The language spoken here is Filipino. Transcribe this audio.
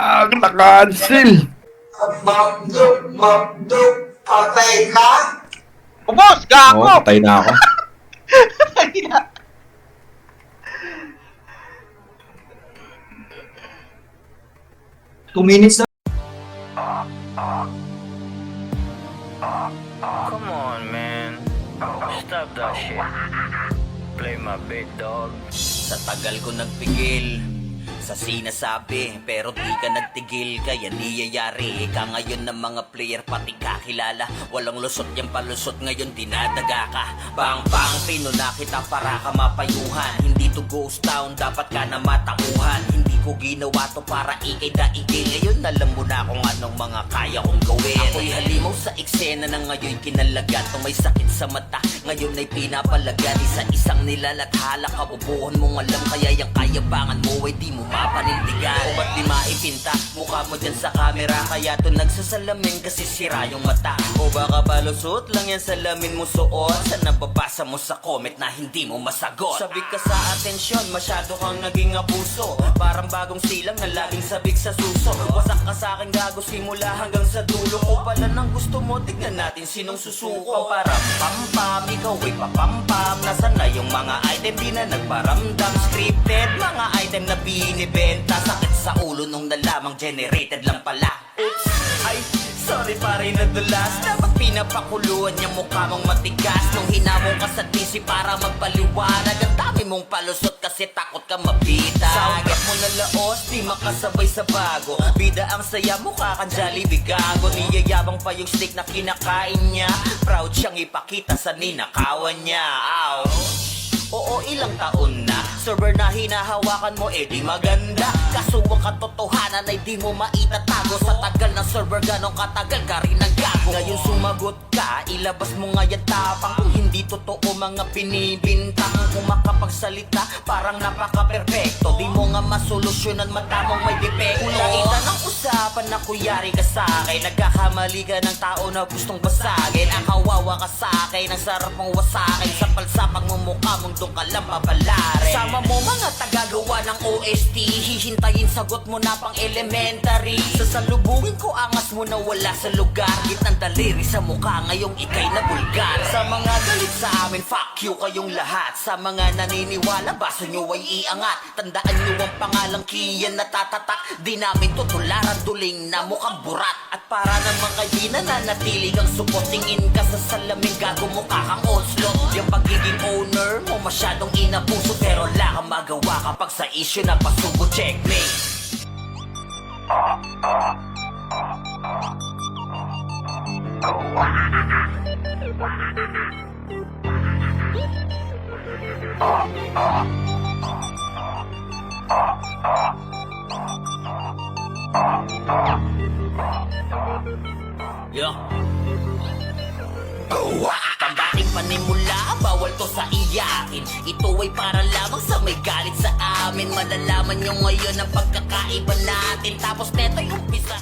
Na-cancel. Mabduk, patay ka? O boss, Oo, gago! patay na ako. Two minutes na. Come on, man. Stop that shit. Play my beat, dog. Sa tagal ko nagpigil sa sinasabi, pero di ka nagtigil, kaya niyayari ka ngayon ng mga player pati kakilala. Walang lusot yung palusot, ngayon dinadaga ka. Bang bang, pinuna kita para ka mapayuhan. Hindi to ghost town, dapat ka na matakuhan. Hindi ko ginawa to para ikay daigil. Ngayon alam mo na kung anong mga kaya kong gawin. Ako'y halimaw sa eksena na ngayon kinalagan. Kung may sakit sa mata, ngayon ay pinapalagan. Isa-isang nilalathala, kabubuhan mong alam. Kaya yung kayabangan mo ay di mo mapanindigan. O ba't di maipinta mukha mo dyan sa camera? Kaya to nagsasalamin kasi sira yung mata. O baka balusot lang yan salamin mo suot sa nababasa mo sa comment na hindi mo masagot. Sabik ka sa atensyon, masyado kang naging abuso. Parang bagong silang na laging sabik sa suso. Wasak ka sa akin gago simula hanggang sa dulo. O pala nang gusto mo, tignan natin sinong susuko. Parang pam-pam, ikaw ay papampam. Nasaan na yung mga item di na nagparamdam? Scripted, mga item na binibenta. Sakit sa ulo nung nalamang generated lang pala. Oops, ay, sorry pare nadulas. Dapat pinapakuluan yung mukha mong matigas. Nung hinamon ka sa DC para magpaliwanag. Ang dami mong palusot kasi takot ka mabita. Sagat mo na laos, di makasabay sa bago. Bida ang saya, mukha kang Jollibee gago. Niyayabang pa yung steak na kinakain niya. Proud siyang ipakita sa ninakawan niya. Ow. Oo, ilang taon na server na hinahawakan mo, eh di maganda. Kaso ang katotohanan ay di mo maitatago. Sa tagal ng server, ganong katagal ka rin naggago. Ngayon sumagot ka, ilabas mo nga yung tapang. Kung hindi totoo mga binibintang, kung makapagsalita, parang napaka-perfecto. Di mo nga masolusyonan, matamong may depekto. Kung nakita ng usapan na kuyari ka sa'kin, nagkakamali ka ng tao na gustong basagin. Ang kawawa ka sa'kin, ang sarap mong wasakin. Sa palsapang mo mukha mong doon ka lang papalarin. Sama mo mga tagagawa ng OST, hihintayin sagot mo na pang elementary. Sasalubungin ko angas mo na wala sa lugar. Gitnang daliri sa mukha ngayong ikay na bulgar. Sa mga galit sa amin, fuck you kayong lahat. Sa mga naniniwala, baso nyo ay iangat. Tandaan nyo ang pangalang Kian na tatatak. Di namin tutularan duling na mukhang burat. At para naman kayo nananatili kang supot, tingin ka sa salamin, gago mukha kang old slot. Yung pagiging owner mo masyadong inabuso, pero wala kang magawa kapag sa issue na pasubo. Checkmate. Yo. Tambaking panimula, bawal to sa iyakin. Ito ay para lamang sa may galit sa amin. Malalaman nyo ngayon ang pagkakaiba natin. Tapos neto yung pisa.